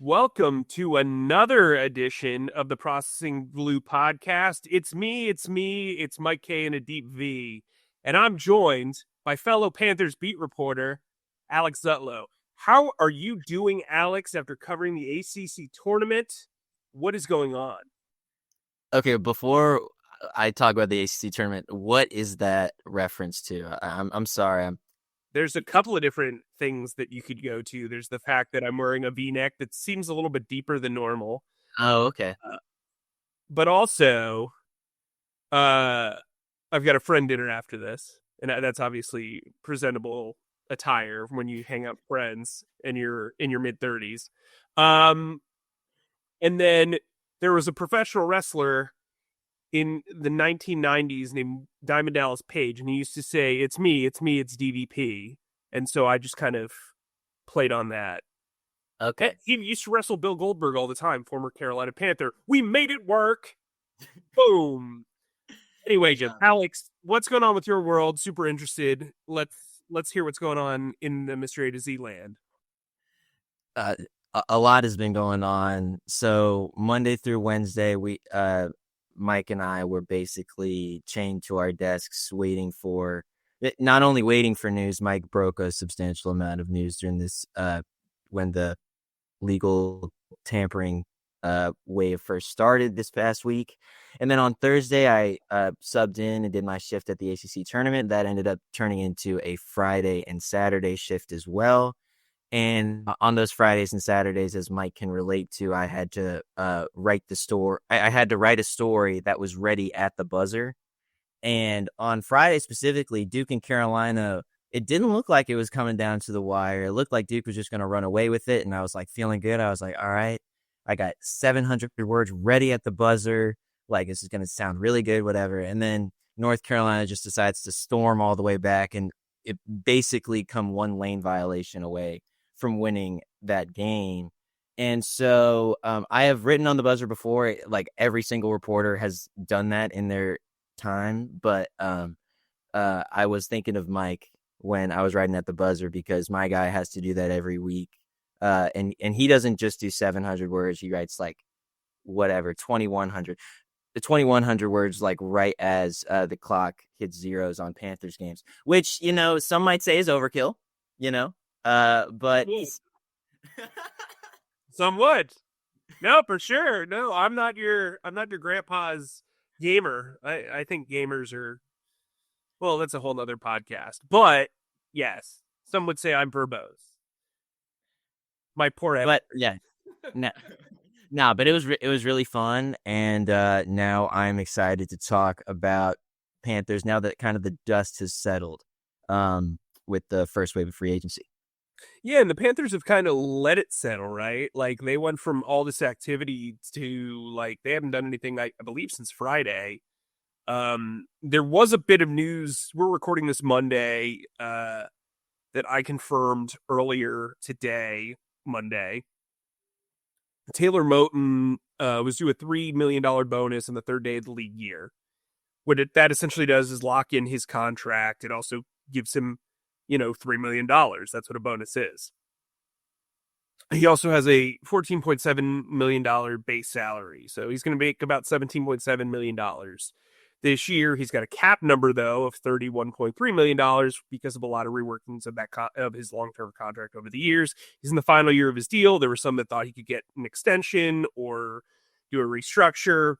Welcome to another edition of the Processing Blue podcast. It's me, it's Mike Kaye and a deep V, and I'm joined by fellow Panthers beat reporter, Alex Zietlow. How are you doing, Alex, after covering the ACC tournament? What is going on? Okay, before I talk about the ACC tournament, what is that reference to? I'm sorry. There's a couple of different things that you could go to. There's the fact that I'm wearing a V-neck that seems a little bit deeper than normal. Oh, okay. But also, I've got a friend dinner after this, and that's obviously presentable attire when you hang out with friends and you're in your mid-30s. And then there was a professional wrestler in the 1990s named Diamond Dallas Page, and he used to say, it's me, it's DVP. And so I just kind of played on that. Okay. He used to wrestle Bill Goldberg all the time, former Carolina Panther. We made it work. Boom. Anyway, Jim, Alex, what's going on with your world? Super interested. Let's hear what's going on in the Mr. A to Z land. A lot has been going on. So Monday through Wednesday, Mike and I were basically chained to our desks, not only waiting for news. Mike broke a substantial amount of news during this when the legal tampering wave first started this past week. And then on Thursday, I subbed in and did my shift at the ACC tournament. That ended up turning into a Friday and Saturday shift as well. And on those Fridays and Saturdays, as Mike can relate to, I had to write the story. I had to write a story that was ready at the buzzer. And on Friday specifically, Duke and Carolina, it didn't look like it was coming down to the wire. It looked like Duke was just going to run away with it. And I was like feeling good. I was like, all right, I got 700 words ready at the buzzer. Like, this is going to sound really good, whatever. And then North Carolina just decides to storm all the way back and it basically come one lane violation away from winning that game. And so I have written on the buzzer before, like every single reporter has done that in their time. But I was thinking of Mike when I was writing at the buzzer because my guy has to do that every week. And he doesn't just do 700 words. He writes like whatever, 2,100. The 2,100 words, like right as the clock hits zeros on Panthers games, which, some might say is overkill, but some would. No, for sure. No, I'm not your grandpa's gamer. I think gamers are, well, that's a whole nother podcast. But yes, some would say I'm verbose. My poor Ed. But yeah, no, but it was really fun, and now I'm excited to talk about Panthers now that kind of the dust has settled with the first wave of free agency. Yeah, and the Panthers have kind of let it settle, right? Like, they went from all this activity to, like, they haven't done anything, I believe, since Friday. There was a bit of news. We're recording this Monday that I confirmed earlier today, Monday. Taylor Moton was due a $3 million bonus in the third day of the league year. What that essentially does is lock in his contract. It also gives him $3 million. That's what a bonus is. He also has a $14.7 million base salary. So he's going to make about $17.7 million this year. He's got a cap number, though, of $31.3 million because of a lot of reworkings of of his long-term contract over the years. He's in the final year of his deal. There were some that thought he could get an extension or do a restructure.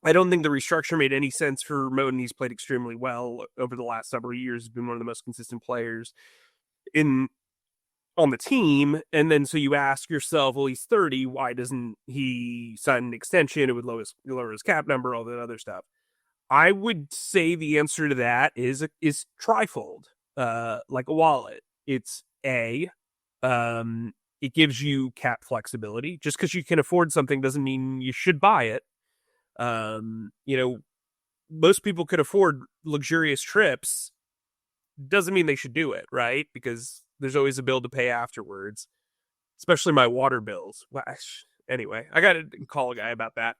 I don't think the restructure made any sense for Moton. He's played extremely well over the last several years. He's been one of the most consistent players on the team. And then so you ask yourself, well, he's 30. Why doesn't he sign an extension? It would lower his cap number, all that other stuff. I would say the answer to that is trifold, like a wallet. It's it gives you cap flexibility. Just because you can afford something doesn't mean you should buy it. Most people could afford luxurious trips. Doesn't mean they should do it, right? Because there's always a bill to pay afterwards, especially my water bills. Anyway, I got to call a guy about that.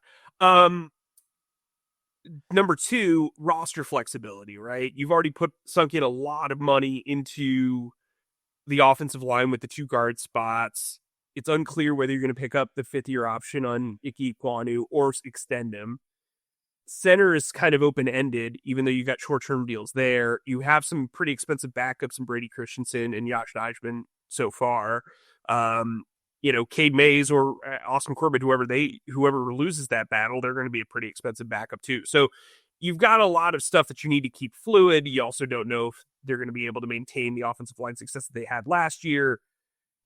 Number two, roster flexibility, right? You've already sunk in a lot of money into the offensive line with the two guard spots. It's unclear whether you're going to pick up the 5th-year option on Ike Ekwonu or extend him. Center is kind of open ended, even though you got short term deals there. You have some pretty expensive backups in Brady Christensen and Josh Nijman so far. Cade Mays or Austin Corbett, whoever loses that battle, they're going to be a pretty expensive backup too. So you've got a lot of stuff that you need to keep fluid. You also don't know if they're going to be able to maintain the offensive line success that they had last year.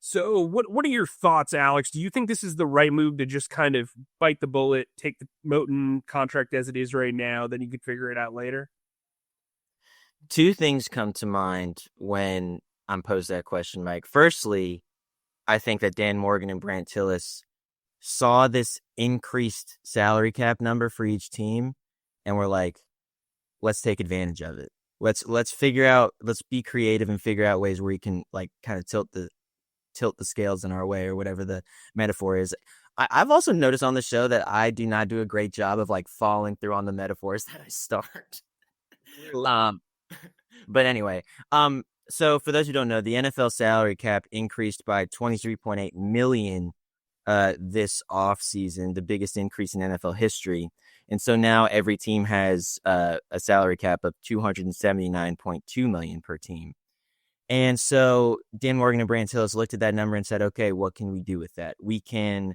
So what are your thoughts, Alex? Do you think this is the right move to just kind of bite the bullet, take the Moton contract as it is right now, then you could figure it out later? Two things come to mind when I'm posed that question, Mike. Firstly, I think that Dan Morgan and Brant Tillis saw this increased salary cap number for each team and were like, let's take advantage of it. Let's be creative and figure out ways where we can like kind of tilt the scales in our way, or whatever the metaphor is. I've also noticed on the show that I do not do a great job of like following through on the metaphors that I start. But anyway, so for those who don't know, the NFL salary cap increased by 23.8 million this offseason, the biggest increase in NFL history. And so now every team has a salary cap of 279.2 million per team. And so Dan Morgan and Brant Tillis looked at that number and said, okay, what can we do with that? We can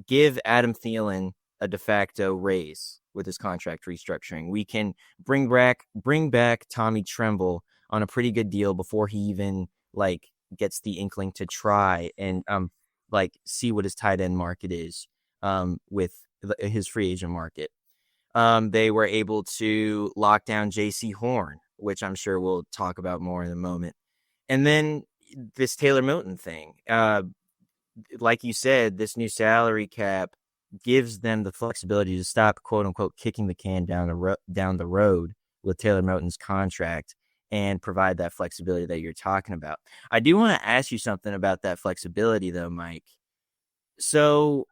give Adam Thielen a de facto raise with his contract restructuring. We can bring back Tommy Tremble on a pretty good deal before he even like gets the inkling to try and like see what his tight end market is with his free agent market. They were able to lock down J.C. Horn, which I'm sure we'll talk about more in a moment. And then this Taylor Moton thing. Like you said, this new salary cap gives them the flexibility to stop, quote unquote, kicking the can down the road with Taylor Moton's contract and provide that flexibility that you're talking about. I do want to ask you something about that flexibility, though, Mike. So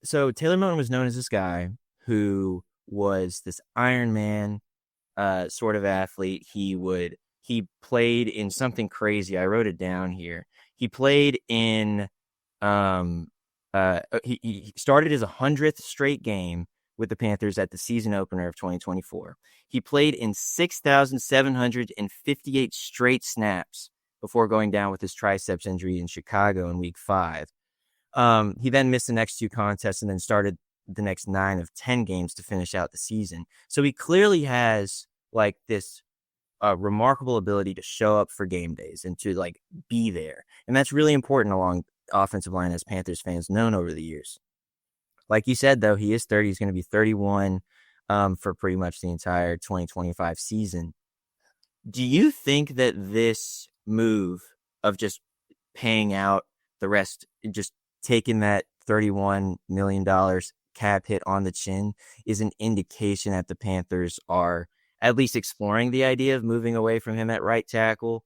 Taylor Moton was known as this guy who was this Iron Man sort of athlete. He played in something crazy. I wrote it down here. He played in he started his 100th straight game with the Panthers at the season opener of 2024. He played in 6,758 straight snaps before going down with his triceps injury in Chicago in week 5. He then missed the next 2 contests and then started the next 9 of 10 games to finish out the season. So he clearly has like this remarkable ability to show up for game days and to like be there. And that's really important along offensive line, as Panthers fans known over the years. Like you said, though, he is 30. He's going to be 31 for pretty much the entire 2025 season. Do you think that this move of just paying out the rest, just taking that $31 million cap hit on the chin, is an indication that the Panthers are at least exploring the idea of moving away from him at right tackle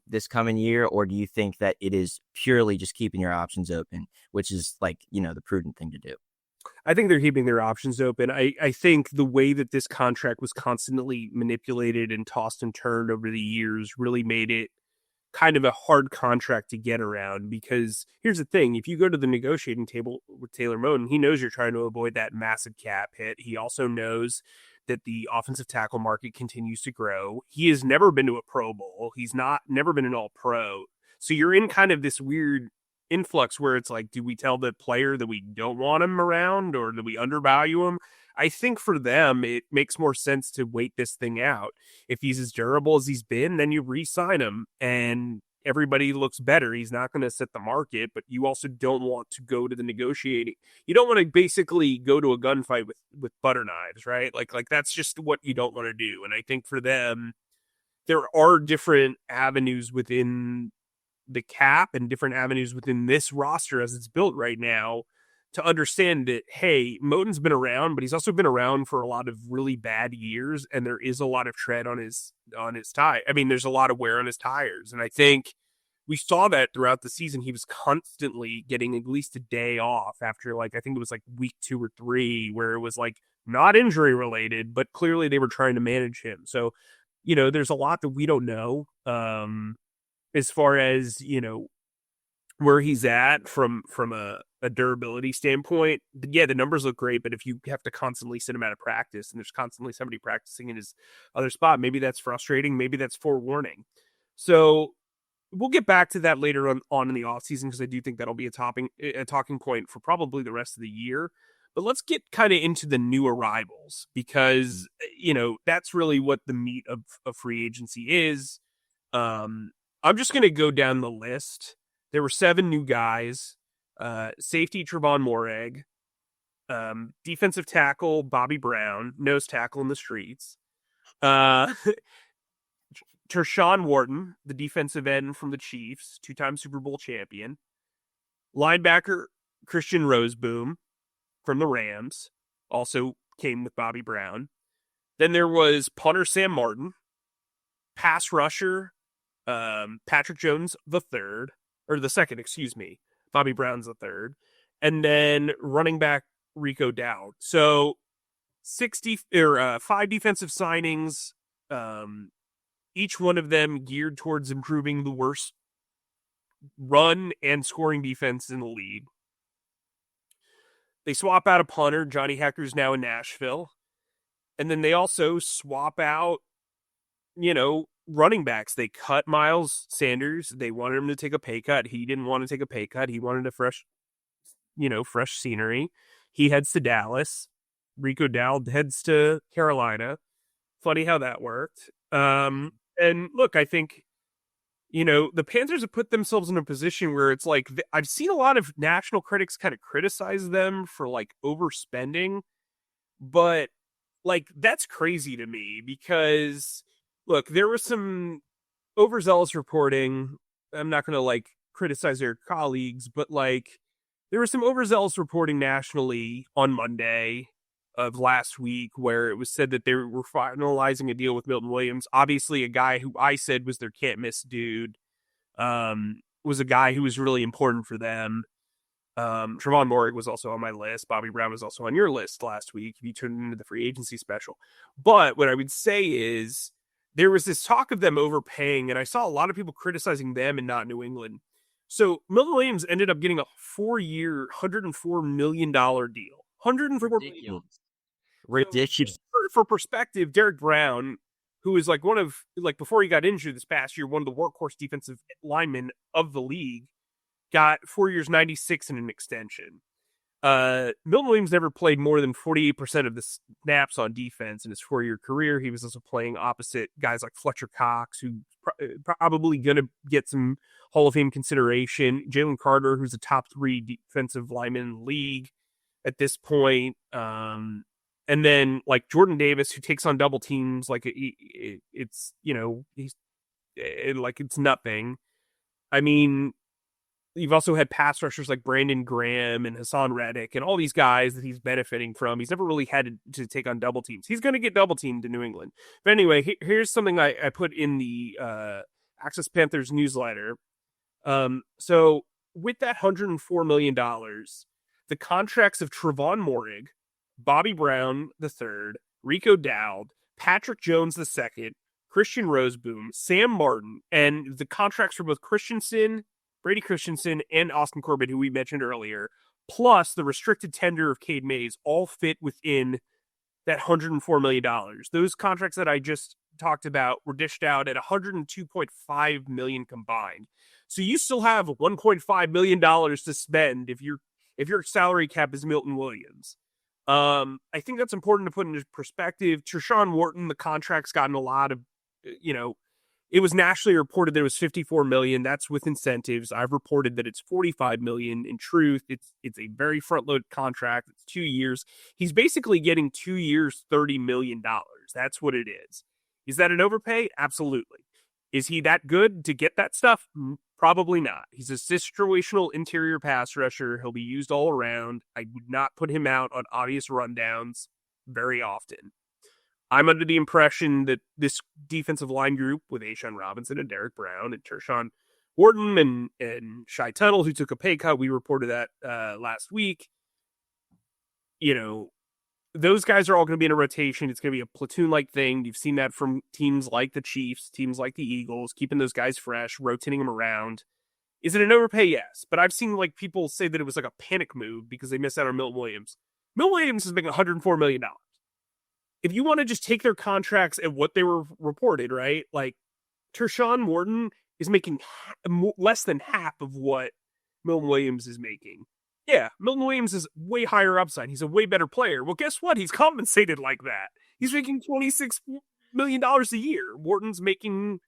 this coming year? Or do you think that it is purely just keeping your options open, which is like, the prudent thing to do? I think they're keeping their options open. I think the way that this contract was constantly manipulated and tossed and turned over the years really made it kind of a hard contract to get around, because here's the thing. If you go to the negotiating table with Taylor Moton, he knows you're trying to avoid that massive cap hit. He also knows that the offensive tackle market continues to grow. He has never been to a Pro Bowl. He's never been an All-Pro. So you're in kind of this weird influx where it's like, do we tell the player that we don't want him around or that we undervalue him? I think for them, it makes more sense to wait this thing out. If he's as durable as he's been, then you re-sign him and everybody looks better. He's not going to set the market, but you also don't want to go to the negotiating. You don't want to basically go to a gunfight with butter knives, right? Like that's just what you don't want to do. And I think for them, there are different avenues within the cap and different avenues within this roster as it's built right now to understand that, hey, Moton's been around, but he's also been around for a lot of really bad years, and there is a lot of tread on his tire. I mean, there's a lot of wear on his tires, and I think we saw that throughout the season. He was constantly getting at least a day off after, like, I think it was like week 2 or 3, where it was like not injury related, but clearly they were trying to manage him. So, there's a lot that we don't know as far as, where he's at from a durability standpoint, yeah, the numbers look great, but if you have to constantly sit him out of practice and there's constantly somebody practicing in his other spot, maybe that's frustrating, maybe that's forewarning. So we'll get back to that later on in the offseason because I do think that'll be a talking point for probably the rest of the year. But let's get kind of into the new arrivals because, that's really what the meat of free agency is. I'm just going to go down the list. There were 7 new guys. Safety Trevon Moehrig, defensive tackle Bobby Brown, nose tackle in the streets. Tershawn Wharton, the defensive end from the Chiefs, 2-time Super Bowl champion. Linebacker Christian Roseboom from the Rams, also came with Bobby Brown. Then there was punter Sam Martin, pass rusher Patrick Jones the second, excuse me. Bobby Brown's the third. And then running back Rico Dowd. So 5 defensive signings, each one of them geared towards improving the worst run and scoring defense in the league. They swap out a punter. Johnny Hector's now in Nashville. And then they also swap out, running backs. They cut Miles Sanders. They wanted him to take a pay cut. He didn't want to take a pay cut. He wanted a fresh scenery. He heads to Dallas. Rico Dowd heads to Carolina. Funny how that worked. And look, I think, the Panthers have put themselves in a position where it's like, I've seen a lot of national critics kind of criticize them for like overspending, but like, that's crazy to me because look, there was some overzealous reporting. I'm not going to like criticize their colleagues, but like there was some overzealous reporting nationally on Monday of last week where it was said that they were finalizing a deal with Milton Williams. Obviously, a guy who I said was their can't miss dude, was a guy who was really important for them. Trevon Moehrig was also on my list. Bobby Brown was also on your list last week if you tuned into the free agency special. But what I would say is there was this talk of them overpaying, and I saw a lot of people criticizing them and not New England. So Milton Williams ended up getting a 4-year, $104 million deal. $104 million. Ridiculous. So, for perspective, Derek Brown, who is like before he got injured this past year, one of the workhorse defensive linemen of the league, got 4 years, 96 in an extension. Milton Williams never played more than 48% of the snaps on defense in his 4-year career. He was also playing opposite guys like Fletcher Cox, who probably going to get some Hall of Fame consideration. Jalen Carter, who's a top 3 defensive lineman in the league at this point. And then like Jordan Davis, who takes on double teams like it's it's nothing. I mean, you've also had pass rushers like Brandon Graham and Hassan Reddick and all these guys that he's benefiting from. He's never really had to take on double teams. He's going to get double teamed in New England. But anyway, here's something I put in the Access Panthers newsletter. So with that $104 million, the contracts of Trevon Moehrig, Bobby Brown III, Rico Dowd, Patrick Jones II, Christian Roseboom, Sam Martin, and the contracts for both Brady Christensen, and Austin Corbett, who we mentioned earlier, plus the restricted tender of Cade Mays, all fit within that $104 million. Those contracts that I just talked about were dished out at $102.5 million combined. So you still have $1.5 million to spend if your salary cap is Milton Williams. I think that's important to put into perspective. Tershawn Wharton, the contract's gotten a lot of, it was nationally reported that it was $54 million. That's with incentives. I've reported that it's $45 million. In truth, it's a very front-loaded contract. It's 2 years. He's basically getting 2 years, $30 million. That's what it is. Is that an overpay? Absolutely. Is he that good to get that stuff? Probably not. He's a situational interior pass rusher. He'll be used all around. I would not put him out on obvious rundowns very often. I'm under the impression that this defensive line group with A'Shawn Robinson and Derek Brown and Tershawn Wharton and Shai Tuttle, who took a pay cut, we reported that last week, those guys are all going to be in a rotation. It's going to be a platoon-like thing. You've seen that from teams like the Chiefs, teams like the Eagles, keeping those guys fresh, rotating them around. Is it an overpay? Yes, but I've seen like people say that it was like a panic move because they missed out on Milton Williams. Milton Williams is making $104 million. If you want to just take their contracts and what they were reported, right? Like Tershawn Morton is making less than half of what Milton Williams is making. Yeah, Milton Williams is way higher upside. He's a way better player. Well, guess what? He's compensated like that. He's making $26 million a year. Morton's making,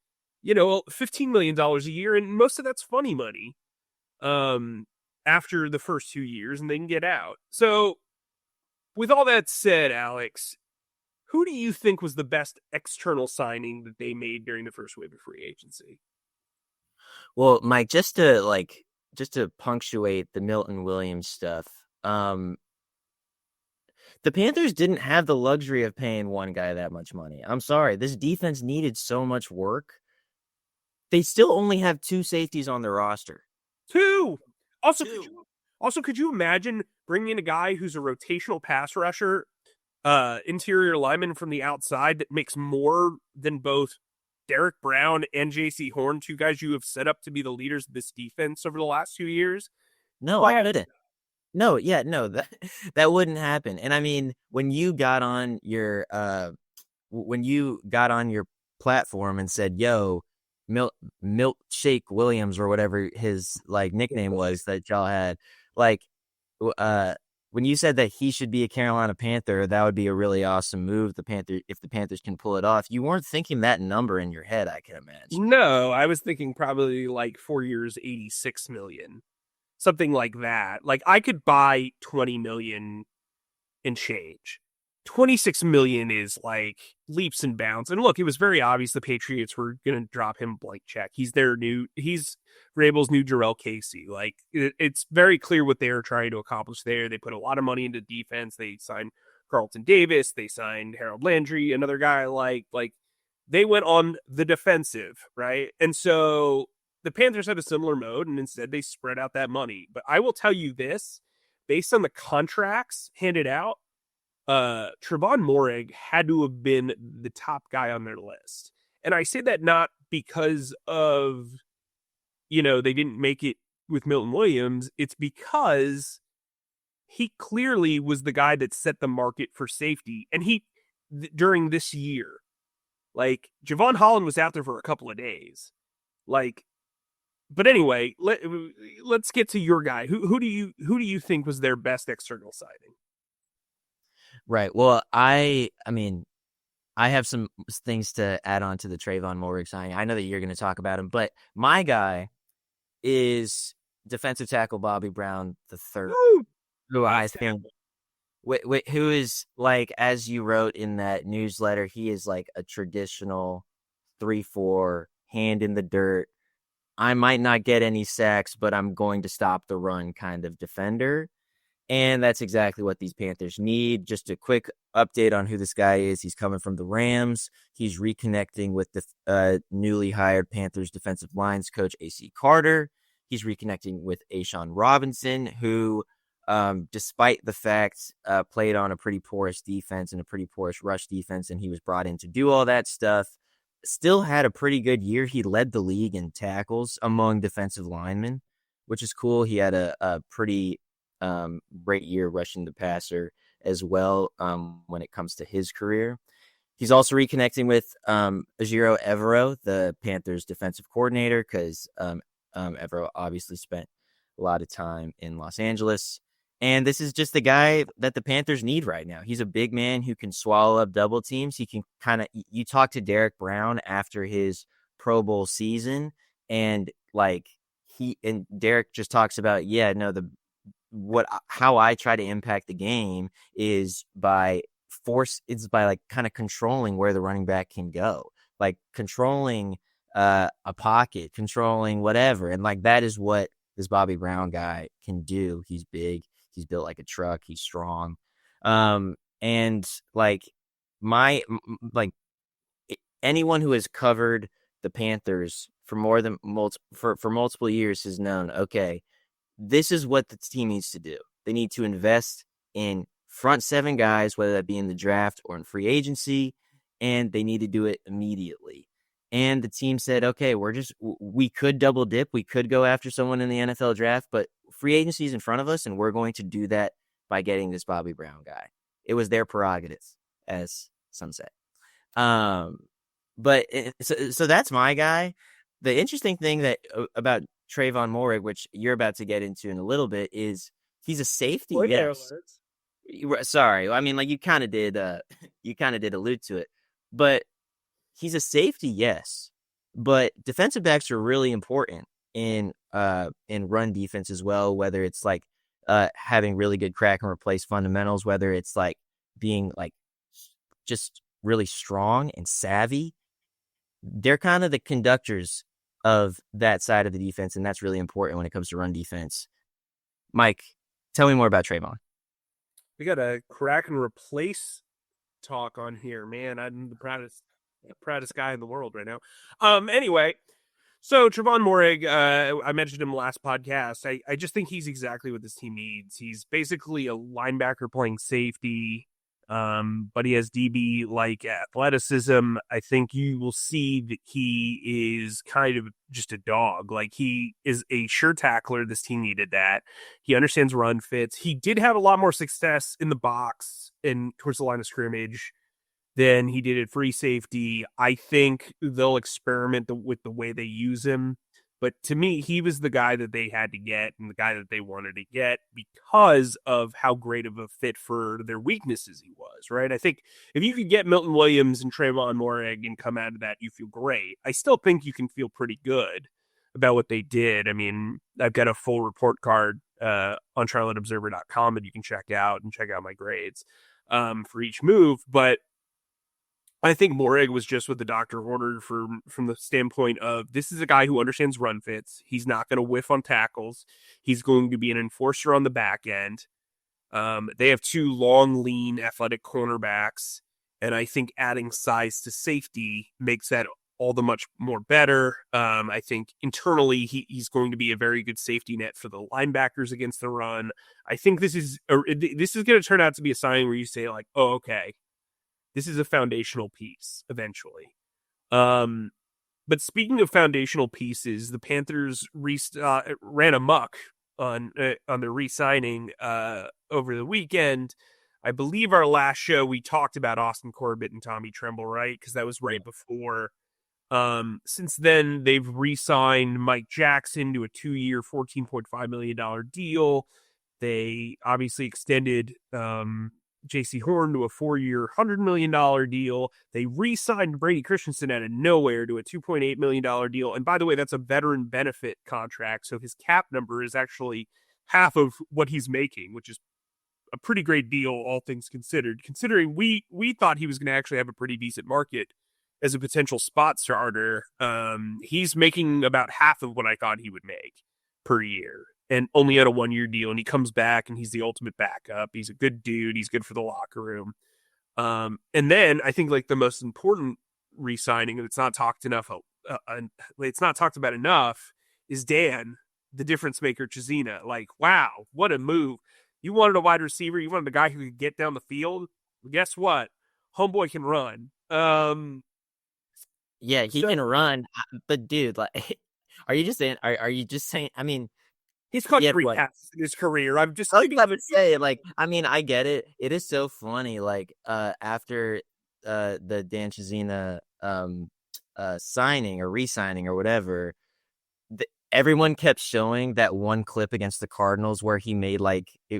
$15 million a year, and most of that's funny money. After the first 2 years, and they can get out. So, with all that said, Alex, who do you think was the best external signing that they made during the first wave of free agency? Well, Mike, just to punctuate the Milton Williams stuff, the Panthers didn't have the luxury of paying one guy that much money. I'm sorry. This defense needed so much work. They still only have two safeties on their roster. Two. Could you imagine bringing in a guy who's a rotational pass rusher, interior lineman from the outside that makes more than both Derek Brown and J.C. Horn, two guys you have set up to be the leaders of this defense over the last 2 years? No, I didn't. No, that wouldn't happen. And I mean, when you got on your platform and said, "Yo, Milkshake Williams," or whatever his nickname was that y'all had, when you said that he should be a Carolina Panther, that would be a really awesome move. If the Panthers can pull it off, you weren't thinking that number in your head, I can imagine. No, I was thinking probably 4 years, 86 million. Something like that. I could buy 20 million and change. 26 million is leaps and bounds. And look, it was very obvious the Patriots were going to drop him blank check. He's Vrabel's new Jarrell Casey. It's very clear what they're trying to accomplish there. They put a lot of money into defense. They signed Carlton Davis. They signed Harold Landry, another guy they went on the defensive, right? And so the Panthers had a similar mode, and instead they spread out that money. But I will tell you this, based on the contracts handed out, Trevon Moehrig had to have been the top guy on their list. And I say that not because of, they didn't make it with Milton Williams. It's because he clearly was the guy that set the market for safety. And during this year, Javon Holland was out there for a couple of days. But anyway, let's get to your guy. Who do you think was their best external signing? Right. Well, I mean, I have some things to add on to the Trayvon Moehrig signing. I know that you're going to talk about him, but my guy is defensive tackle Bobby Brown III, who I think, who is as you wrote in that newsletter, he is a traditional 3-4 hand in the dirt. I might not get any sacks, but I'm going to stop the run kind of defender. And that's exactly what these Panthers need. Just a quick update on who this guy is. He's coming from the Rams. He's reconnecting with the newly hired Panthers defensive lines coach, A.C. Carter. He's reconnecting with A'Shawn Robinson, who, despite the fact, played on a pretty porous defense and a pretty porous rush defense, and he was brought in to do all that stuff, still had a pretty good year. He led the league in tackles among defensive linemen, which is cool. He had a pretty great year rushing the passer as well when it comes to his career. He's also reconnecting with Ejiro Evero, the Panthers defensive coordinator, because Evero obviously spent a lot of time in Los Angeles. And this is just the guy that the Panthers need right now. He's a big man who can swallow up double teams. He can you talk to Derek Brown after his Pro Bowl season, and Derek just talks about, how I try to impact the game is by kind of controlling where the running back can go, controlling a pocket, controlling whatever. And that is what this Bobby Brown guy can do. He's big. He's built like a truck. He's strong. And anyone who has covered the Panthers for more than for multiple years has known, okay, this is what the team needs to do. They need to invest in front seven guys, whether that be in the draft or in free agency, and they need to do it immediately. and the team said, okay, we could double dip. We could go after someone in the NFL draft, but free agency is in front of us, and we're going to do that by getting this Bobby Brown guy. It was their prerogative, as some say. But so that's my guy. The interesting thing about Trayvon Moehrig, which you're about to get into in a little bit, is he's a safety. Spoiler Yes. Sorry. I mean, like you kind of did allude to it, but he's a safety. Yes. But defensive backs are really important in run defense as well, whether it's like having really good crack and replace fundamentals, whether it's like being like just really strong and savvy. They're kind of the conductors of that side of the defense, and that's really important when it comes to run defense. Mike, tell me more about Trayvon. We got a crack and replace talk on here, man. I'm the proudest guy in the world right now. Anyway, so Trayvon Moehrig, I mentioned him last podcast. I just think he's exactly what this team needs. He's basically a linebacker playing safety, but he has DB like athleticism. I think you will see that he is kind of just a dog. Like he is a sure tackler. This team needed that. He understands run fits. He did have a lot more success in the box and towards the line of scrimmage than he did at free safety. I think they'll experiment with the way they use him. But to me, he was the guy that they had to get and the guy that they wanted to get because of how great of a fit for their weaknesses he was, right? I think if you could get Milton Williams and Trayvon Moehrig and come out of that, you feel great. I still think you can feel pretty good about what they did. I mean, I've got a full report card on charlotteobserver.com that you can check out my grades for each move. But I think Moehrig was just what the doctor ordered from the standpoint of this is a guy who understands run fits. He's not going to whiff on tackles. He's going to be an enforcer on the back end. They have two long, lean, athletic cornerbacks, and I think adding size to safety makes that all the much more better. I think internally he's going to be a very good safety net for the linebackers against the run. I think this is going to turn out to be a sign where you say like, oh, okay, this is a foundational piece eventually. But speaking of foundational pieces, the Panthers ran amok on their re-signing over the weekend. I believe our last show we talked about Austin Corbett and Tommy Tremble, right? Because that was right before. Since then, they've re-signed Mike Jackson to a 2-year, $14.5 million deal. They obviously extended J.C. Horn to a 4-year, $100 million deal. They re-signed Brady Christensen out of nowhere to a $2.8 million deal. And by the way, that's a veteran benefit contract, so his cap number is actually half of what he's making, which is a pretty great deal, all things considered. Considering we thought he was going to actually have a pretty decent market as a potential spot starter, he's making about half of what I thought he would make per year. And only at a 1-year deal, and he comes back and he's the ultimate backup. He's a good dude. He's good for the locker room. And then I think like the most important re-signing, and it's not talked about enough, is Dan, the difference maker, Chisena. Like, wow, what a move! You wanted a wide receiver. You wanted a guy who could get down the field. Well, guess what? Homeboy can run. Yeah, he can run. But dude, like, are you just saying? I mean. He's caught 3 passes in his career. I was about to say, like, I mean, I get it. It is so funny. Like, after the Dan Chisena signing or re-signing or whatever, everyone kept showing that one clip against the Cardinals where he made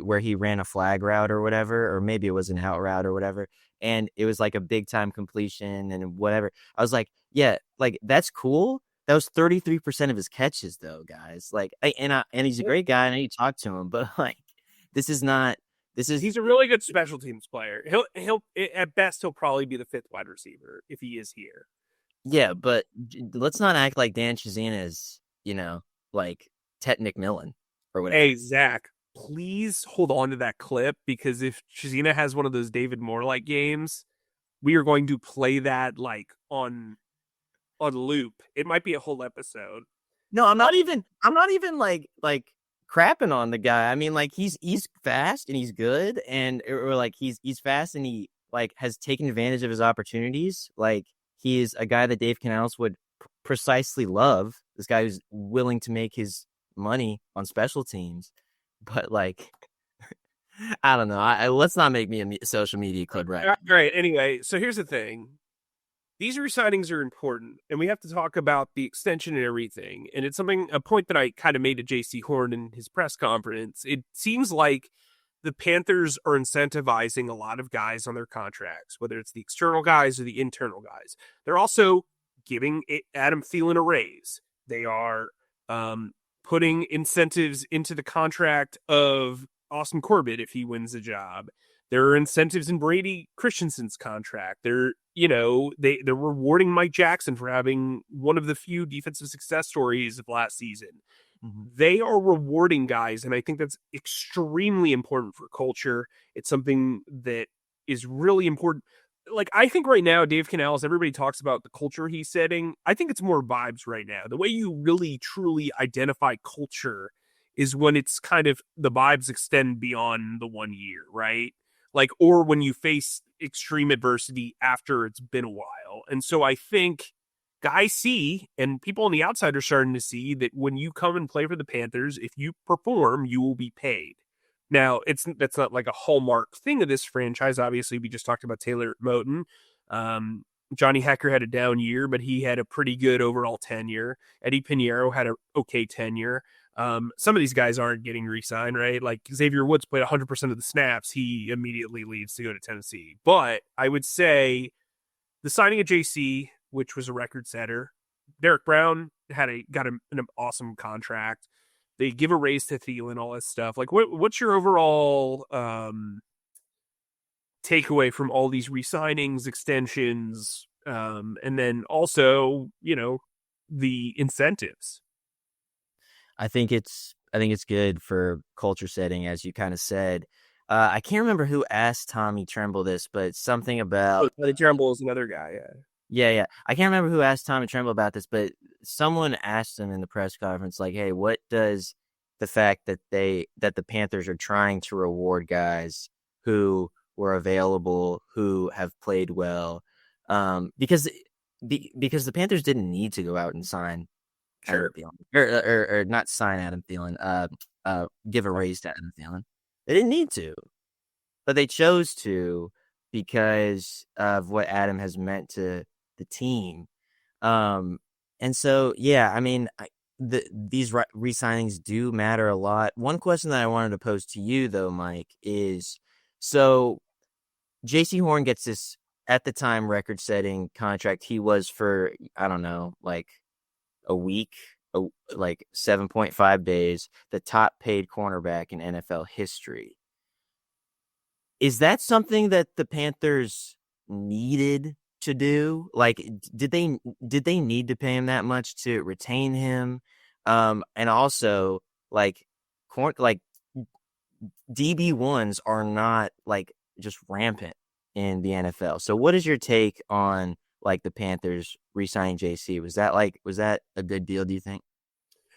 where he ran a flag route or whatever, or maybe it was an out route or whatever, and it was like a big time completion and whatever. I was like, yeah, like that's cool. That was 33% of his catches, though, guys. Like, and he's a great guy, and I need to talk to him. But like, he's a really good special teams player. He'll at best he'll probably be the 5th wide receiver if he is here. Yeah, but let's not act like Dan Chisena is, like Tet McMillan or whatever. Hey Zach, please hold on to that clip, because if Chisena has one of those David Moore like games, we are going to play that like on loop. It might be a whole episode. No, I'm not even like crapping on the guy. I mean, like he's fast and he's good, and or like he's fast and he like has taken advantage of his opportunities. Like he is a guy that Dave Canales would precisely love. This guy who's willing to make his money on special teams, but like, I don't know. Let's not make me a social media All kid, right? right. Anyway, so here's the thing. These resignings are important, and we have to talk about the extension and everything. And it's a point that I kind of made to JC Horn in his press conference. It seems like the Panthers are incentivizing a lot of guys on their contracts, whether it's the external guys or the internal guys. They're also giving Adam Thielen a raise. They are putting incentives into the contract of Austin Corbett if he wins the job. There are incentives in Brady Christensen's contract. They're rewarding Mike Jackson for having one of the few defensive success stories of last season. Mm-hmm. They are rewarding guys, and I think that's extremely important for culture. It's something that is really important. Like, I think right now, Dave Canales, everybody talks about the culture he's setting. I think it's more vibes right now. The way you really, truly identify culture is when it's kind of the vibes extend beyond the 1 year, right? Like, or when you face extreme adversity after it's been a while. And so I think guys see, and people on the outside are starting to see, that when you come and play for the Panthers, if you perform, you will be paid. Now, that's not like a hallmark thing of this franchise. Obviously, we just talked about Taylor Moton. Johnny Hecker had a down year, but he had a pretty good overall tenure. Eddie Pinheiro had an okay tenure. Some of these guys aren't getting re-signed, right? Like Xavier Woods played 100% of the snaps. He immediately leaves to go to Tennessee. But I would say the signing of JC, which was a record setter, Derek Brown got an awesome contract. They give a raise to Thielen, all this stuff. Like, what's your overall takeaway from all these re-signings, extensions, and then also, the incentives? I think it's good for culture setting, as you kind of said. I can't remember who asked Tommy Tremble this, but something about Tommy Tremble is another guy. Yeah. I can't remember who asked Tommy Tremble about this, but someone asked him in the press conference, like, "Hey, what does the fact that the Panthers are trying to reward guys who were available, who have played well, because the Panthers didn't need to go out and sign." Sure. Adam Thielen, or not sign Adam Thielen, give a raise to Adam Thielen. They didn't need to, but they chose to because of what Adam has meant to the team. And so, yeah, I mean, these re-signings do matter a lot. One question that I wanted to pose to you, though, Mike, is so JC Horn gets this, at the time, record-setting contract. He was for, I don't know, like a week, like 7.5 days, the top paid cornerback in NFL history. Is that something that the Panthers needed to do? Like, did they need to pay him that much to retain him? And also, like DB1s are not like just rampant in the NFL. So what is your take on like the Panthers re-signing JC? Was that a good deal, do you think?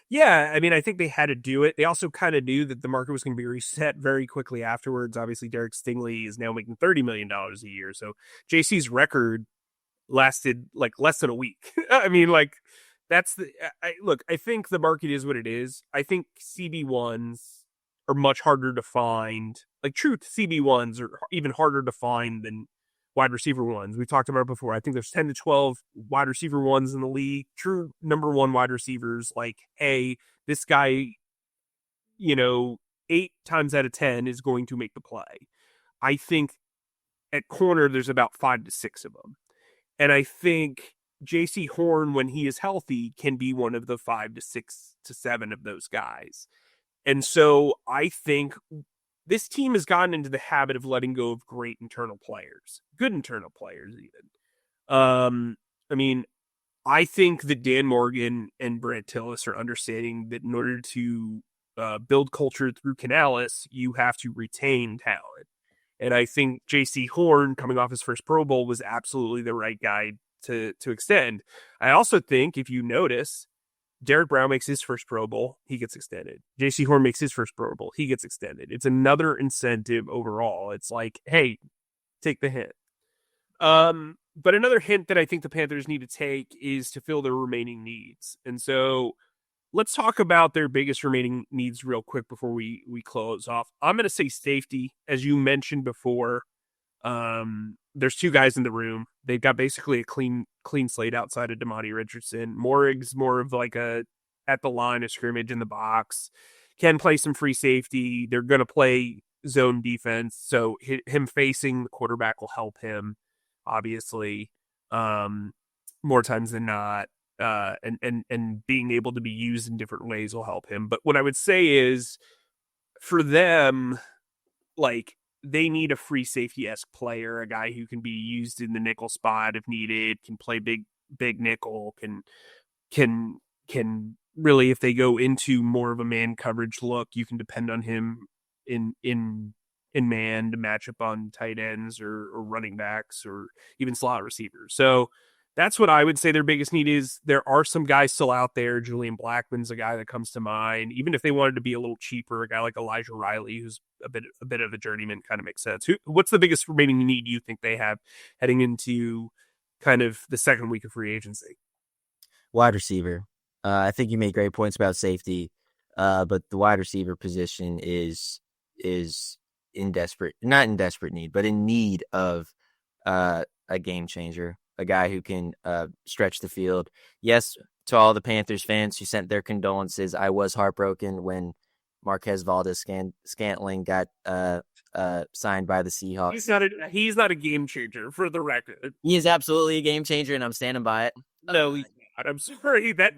Yeah, I mean, I think they had to do it. They also kind of knew that the market was going to be reset very quickly afterwards. Obviously, Derek Stingley is now making $30 million a year. So JC's record lasted like less than a week. I mean, like, that's look, I think the market is what it is. I think CB1s are much harder to find. Like, true CB1s are even harder to find than wide receiver ones. We've talked about it before. I think there's 10 to 12 wide receiver ones in the league. True number one wide receivers. Like, hey, this guy, 8 times out of 10 is going to make the play. I think at corner, there's about 5 to 6 of them. And I think JC Horn, when he is healthy, can be one of the 5 to 6 to 7 of those guys. And so I think this team has gotten into the habit of letting go of great internal players, good internal players even. I mean, I think that Dan Morgan and Brant Tillis are understanding that in order to build culture through Canales, you have to retain talent. And I think JC Horn, coming off his first Pro Bowl, was absolutely the right guy to extend. I also think, if you notice, Derek Brown makes his first Pro Bowl, he gets extended. JC Horn makes his first Pro Bowl, he gets extended. It's another incentive overall. It's like, hey, take the hit. But another hint that I think the Panthers need to take is to fill their remaining needs. And so let's talk about their biggest remaining needs real quick before we close off. I'm going to say safety, as you mentioned before. There's two guys in the room. They've got basically a clean slate outside of Damani Richardson. Morig's more of like a at the line of scrimmage in the box. Can play some free safety. They're going to play zone defense, so him facing the quarterback will help him, obviously, more times than not. And being able to be used in different ways will help him. But what I would say is for them, like they need a free safety-esque player, a guy who can be used in the nickel spot if needed, can play big nickel, can really, if they go into more of a man coverage look, you can depend on him in man to match up on tight ends or running backs or even slot receivers. So that's what I would say their biggest need is. There are some guys still out there. Julian Blackman's a guy that comes to mind. Even if they wanted to be a little cheaper, a guy like Elijah Riley, who's a bit of a journeyman, kind of makes sense. What's the biggest remaining need you think they have heading into kind of the second week of free agency? Wide receiver. I think you made great points about safety, but the wide receiver position is not in desperate need, but in need of a game changer, a guy who can stretch the field. Yes, to all the Panthers fans who sent their condolences, I was heartbroken when Marquez Valdes-Scantling got signed by the Seahawks. He's not a game changer, for the record. He is absolutely a game changer, and I'm standing by it. No, he's not. I'm sorry. That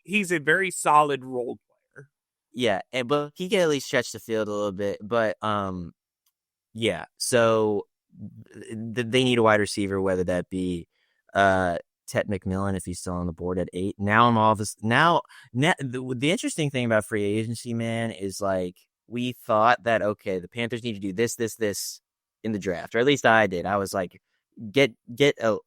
he's a very solid role player. Yeah, but he can at least stretch the field a little bit. But yeah. So they need a wide receiver, whether that be Tet McMillan if he's still on the board at 8. Now I'm all this. The interesting thing about free agency, man, is like we thought that okay, the Panthers need to do this in the draft, or at least I did. I was like, get a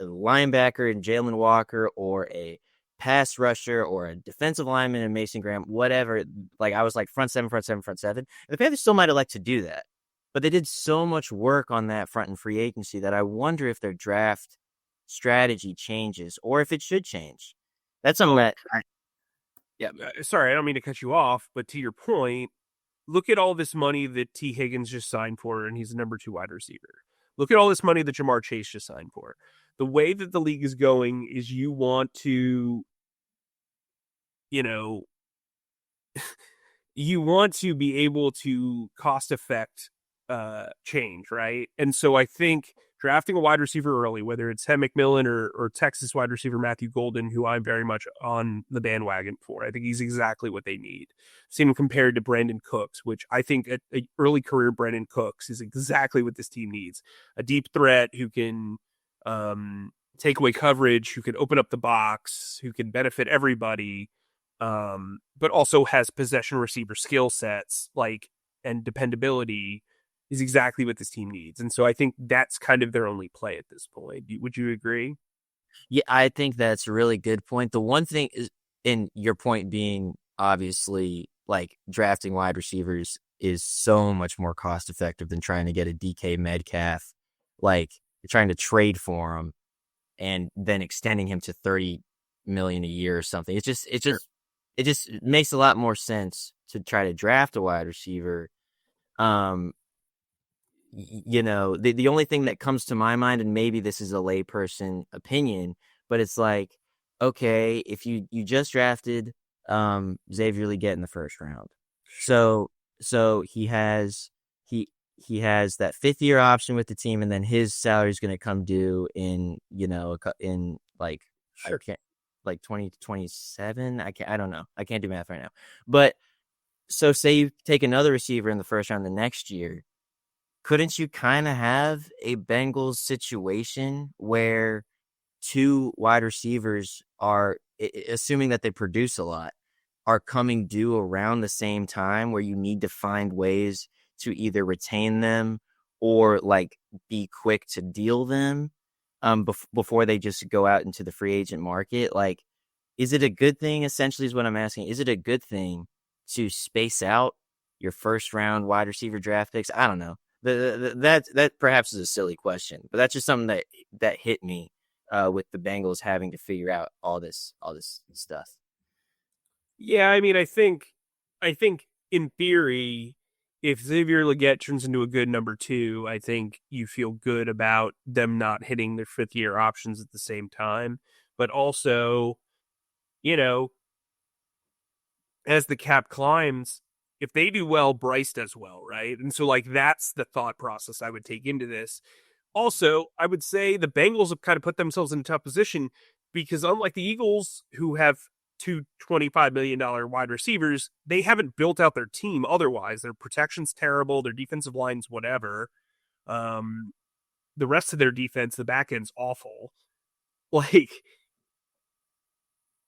linebacker in Jalen Walker, or a pass rusher, or a defensive lineman in Mason Graham, whatever. Like I was like front seven. And the Panthers still might elect to do that, but they did so much work on that front in free agency that I wonder if their draft strategy changes or if it should change. That's something that. Yeah, sorry, I don't mean to cut you off, but to your point, look at all this money that T. Higgins just signed for, and he's the number 2 wide receiver. Look at all this money that Jamar Chase just signed for. The way that the league is going is you want to, you want to be able to cost effect change, right? And so I think drafting a wide receiver early, whether it's Ted McMillan or Texas wide receiver Matthew Golden, who I'm very much on the bandwagon for, I think he's exactly what they need. Seen him compared to Brandon Cooks, which I think a early career Brandon Cooks is exactly what this team needs. A deep threat who can take away coverage, who can open up the box, who can benefit everybody, but also has possession receiver skill sets and dependability is exactly what this team needs. And so I think that's kind of their only play at this point. Would you agree? Yeah, I think that's a really good point. The one thing is, in your point being obviously like drafting wide receivers is so much more cost effective than trying to get a DK Metcalf, like trying to trade for him and then extending him to $30 million a year or something. It just makes a lot more sense to try to draft a wide receiver. The only thing that comes to my mind, and maybe this is a layperson opinion, but it's like, okay, if you just drafted Xavier Legette in the first round, so he has that 5th year option with the team, and then his salary is going to come due in like 2027. I don't know. I can't do math right now, but so say you take another receiver in the first round the next year. Couldn't you kind of have a Bengals situation where 2 wide receivers are, assuming that they produce a lot, are coming due around the same time, where you need to find ways to either retain them or like be quick to deal them before they just go out into the free agent market? Like, is it a good thing, essentially, is what I'm asking. Is it a good thing to space out your first round wide receiver draft picks? I don't know. That perhaps is a silly question, but that's just something that hit me with the Bengals having to figure out all this stuff. Yeah, I mean, I think in theory, if Xavier Legette turns into a good number two, I think you feel good about them not hitting their fifth year options at the same time. But also, you know, as the cap climbs, if they do well, Bryce does well, right? And so, like, that's the thought process I would take into this. Also, I would say the Bengals have kind of put themselves in a tough position because, unlike the Eagles, who have two $25 million wide receivers, they haven't built out their team otherwise. Their protection's terrible, their defensive line's whatever. Um, the rest of their defense, the back end's awful. Like,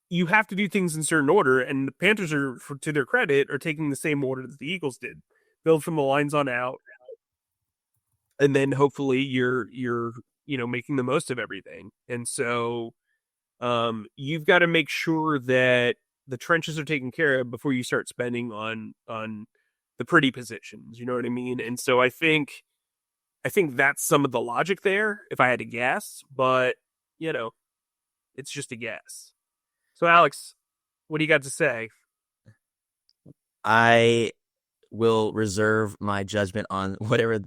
you have to do things in certain order, and the Panthers are, to their credit, are taking the same order that the Eagles did. Build from the lines on out, and then hopefully you're making the most of everything. And so you've got to make sure that the trenches are taken care of before you start spending on the pretty positions. You know what I mean? And so I think that's some of the logic there, if I had to guess, but you know, it's just a guess. So Alex, what do you got to say? I will reserve my judgment on whatever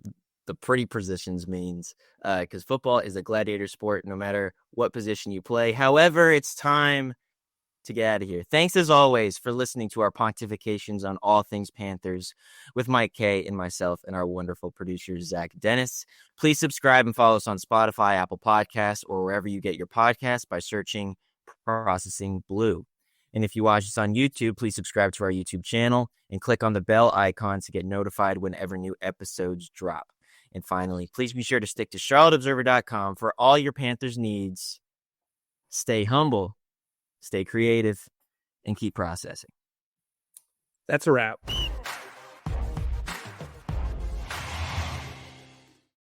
the pretty positions means, because football is a gladiator sport, no matter what position you play. However, it's time to get out of here. Thanks as always for listening to our pontifications on all things Panthers with Mike Kaye and myself and our wonderful producer, Zach Dennis. Please subscribe and follow us on Spotify, Apple Podcasts, or wherever you get your podcasts by searching Processing Blue. And if you watch us on YouTube, please subscribe to our YouTube channel and click on the bell icon to get notified whenever new episodes drop. And finally, please be sure to stick to charlotteobserver.com for all your Panthers needs. Stay humble, stay creative, and keep processing. That's a wrap.